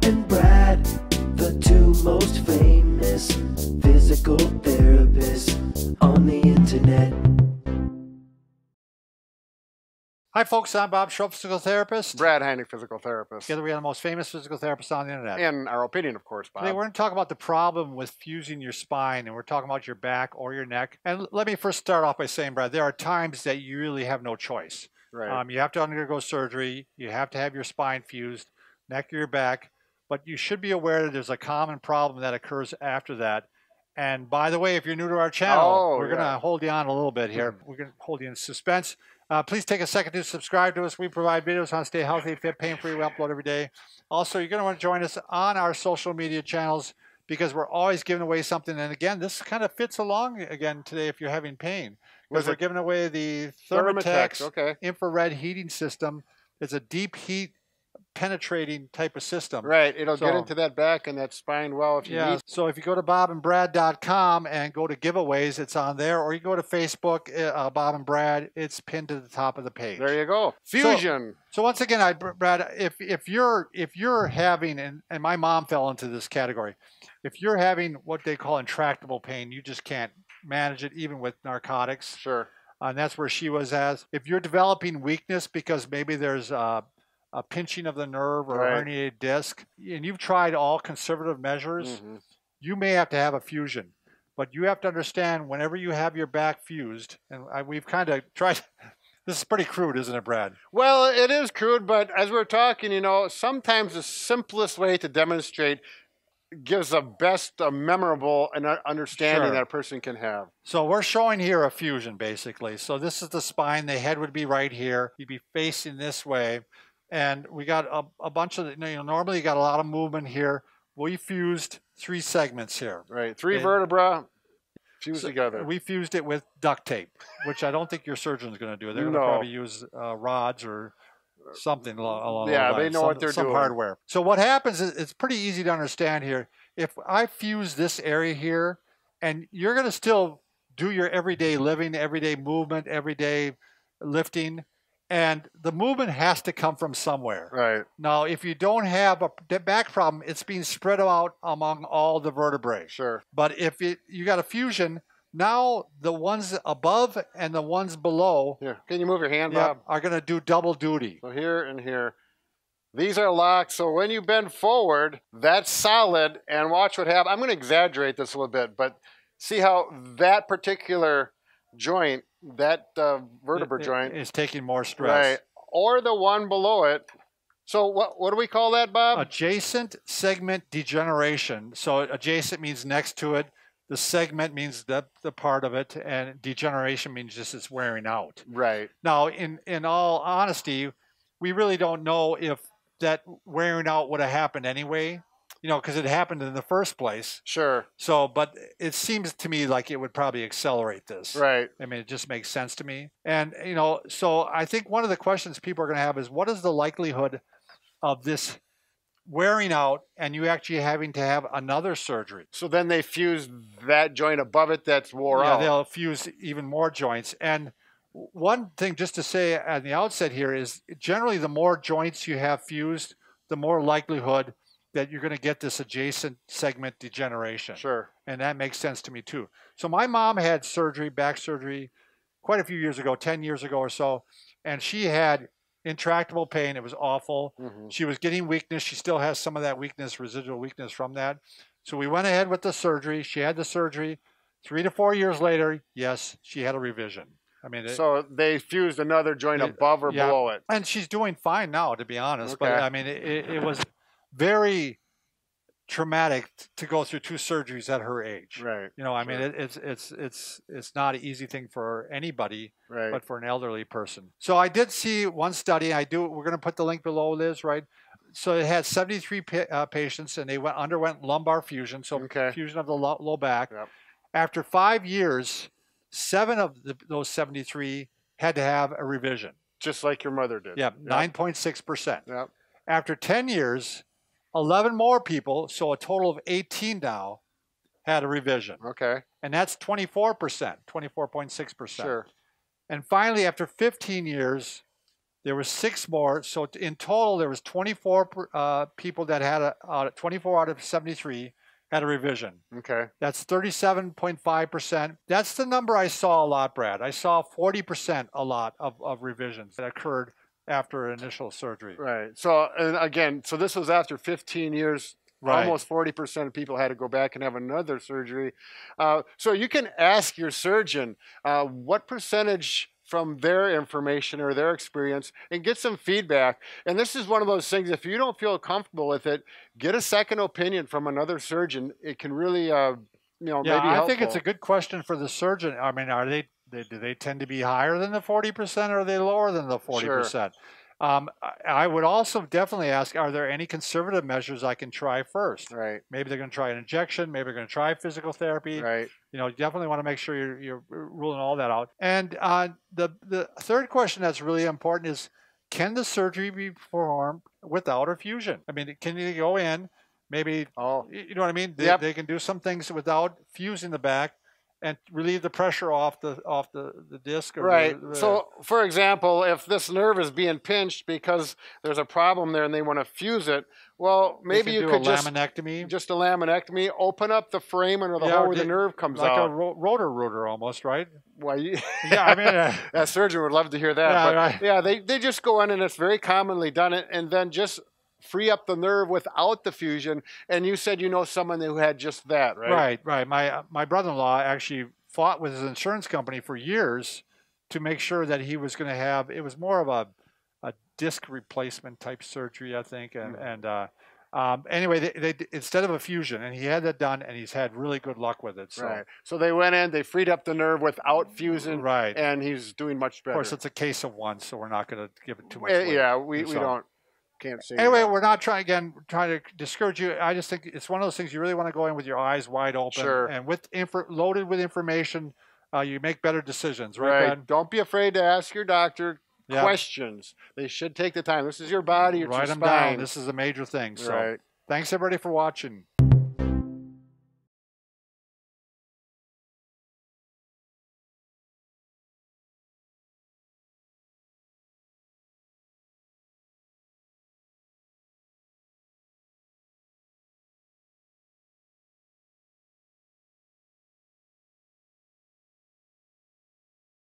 and Brad, the two most famous physical therapists on the internet. Hi folks, I'm Bob Schrupp, physical therapist. Brad Heineck, physical therapist. Together we are the most famous physical therapists on the internet. In our opinion, of course, Bob. Today we're going to talk about the problem with fusing your spine, and we're talking about your back or your neck. And let me first start off by saying, Brad, there are times that you really have no choice. Right. You have to undergo surgery, you have to have your spine fused, neck or your back, but you should be aware that there's a common problem that occurs after that. And by the way, if you're new to our channel, we're going to hold you on a little bit here. We're going to hold you in suspense. Please take a second to subscribe to us. We provide videos on how to stay healthy, fit, pain-free. We upload every day. Also, you're going to want to join us on our social media channels because we're always giving away something. And again, this kind of fits along again today if you're having pain. Because we're giving away the Thermotex infrared heating system. It's a deep heat penetrating type of system. Right. It'll get into that back and that spine well if you need. So if you go to bobandbrad.com and go to giveaways, it's on there. Or you go to Facebook, Bob and Brad, it's pinned to the top of the page. There you go. Fusion. So once again, Brad, if you're having, and my mom fell into this category, if you're having what they call intractable pain, you just can't manage it even with narcotics. Sure. And that's where she was at. If you're developing weakness because maybe there's a pinching of the nerve or a herniated disc, and you've tried all conservative measures, you may have to have a fusion. But you have to understand whenever you have your back fused, and we've kind of tried, this is pretty crude, isn't it, Brad? Well, it is crude, but as we're talking, you know, sometimes the simplest way to demonstrate gives the best memorable and understanding that a person can have. So we're showing here a fusion, basically. So this is the spine. The head would be right here. You'd be facing this way. And we got a bunch of, normally you got a lot of movement here. We fused 3 segments here. Right, 3 vertebrae fused together. We fused it with duct tape, which I don't think your surgeon's going to do. They're going to probably use rods or something along those lines. They know what they're doing. Some hardware. So what happens is, it's pretty easy to understand here. If I fuse this area here, and you're going to still do your everyday living, everyday movement, everyday lifting, and the movement has to come from somewhere. Right. Now, if you don't have a back problem, it's being spread out among all the vertebrae. Sure. But if you got a fusion, now the ones above and the ones below. Yeah. Can you move your hand, Bob? Are going to do double duty. So here and here. These are locked, so when you bend forward, that's solid, and watch what happens. I'm going to exaggerate this a little bit, but see how that particular joint, that vertebra joint is taking more stress. Right. Or the one below it. So what do we call that, Bob? Adjacent segment degeneration. So adjacent means next to it. The segment means the part of it, and degeneration means just it's wearing out. Right. Now, in all honesty, we really don't know if that wearing out would have happened anyway, because it happened in the first place. Sure. So, but it seems to me like it would probably accelerate this. Right. I mean, it just makes sense to me. And, so I think one of the questions people are going to have is, what is the likelihood of this wearing out and you actually having to have another surgery? So then they fuse that joint above it that's wore out. Yeah, they'll fuse even more joints. And one thing just to say at the outset here is generally the more joints you have fused, the more likelihood that you're going to get this adjacent segment degeneration. Sure. And that makes sense to me too. So my mom had surgery, back surgery, quite a few years ago, 10 years ago or so, and she had intractable pain. It was awful. She was getting weakness. She still has some of that weakness, residual weakness from that. So we went ahead with the surgery. She had the surgery. 3 to 4 years later, yes, she had a revision. I mean, so they fused another joint above or below it. And she's doing fine now, to be honest. But I mean, it was very traumatic to go through 2 surgeries at her age. Right. I mean, it's not an easy thing for anybody, but for an elderly person. So I did see one study. We're going to put the link below, Liz, right? So it had 73 patients, and they underwent lumbar fusion, so fusion of the low back. Yep. After 5 years, 7 of those 73 had to have a revision. Just like your mother did. Yeah, 9.6%. Yep. After 10 years, 11 more people, so a total of 18 now, had a revision. Okay. And that's 24%, 24.6%. Sure. And finally, after 15 years, There were 6 more. So in total, there was 24 people that had 24 out of 73 had a revision. Okay. That's 37.5%. That's the number I saw a lot, Brad. I saw 40% a lot of revisions that occurred after initial surgery. Right. So, and again, so this was after 15 years. Right. Almost 40% of people had to go back and have another surgery. So you can ask your surgeon what percentage from their information or their experience and get some feedback. And this is one of those things, if you don't feel comfortable with it, get a second opinion from another surgeon. It can really, maybe helpful. I think it's a good question for the surgeon. I mean, do they tend to be higher than the 40% or are they lower than the 40%? Sure. I would also definitely ask, are there any conservative measures I can try first? Right. Maybe they're going to try an injection. Maybe they're going to try physical therapy. Right. You definitely want to make sure you're ruling all that out. And the third question that's really important is, can the surgery be performed without a fusion? I mean, can you go in, maybe, you know what I mean? They can do some things without fusing the back and relieve the pressure off the disc. Or right. So, for example, if this nerve is being pinched because there's a problem there and they want to fuse it, well, maybe you could just a laminectomy, open up the frame or the hole where the nerve comes out. Like a rotor almost, right? Well, I mean, that surgeon would love to hear that. Yeah, but right. Yeah, they just go in and it's very commonly done, and then just free up the nerve without the fusion. And you said you know someone who had just that, right? Right. My brother-in-law actually fought with his insurance company for years to make sure that he was going to have, it was more of a disc replacement type surgery, I think. Anyway, they instead of a fusion, and he had that done, and he's had really good luck with it. So. Right. So they went in, they freed up the nerve without fusing, right, and he's doing much better. Of course, it's a case of one, so we're not going to give it too much weight. Yeah, we can't say. Anyway, we're not trying to discourage you. I just think it's one of those things you really want to go in with your eyes wide open, sure, and loaded with information. You make better decisions, right? Brad? Don't be afraid to ask your doctor questions. They should take the time. This is your body. It's Write your them spine. down. This is a major thing. So, right. Thanks everybody for watching.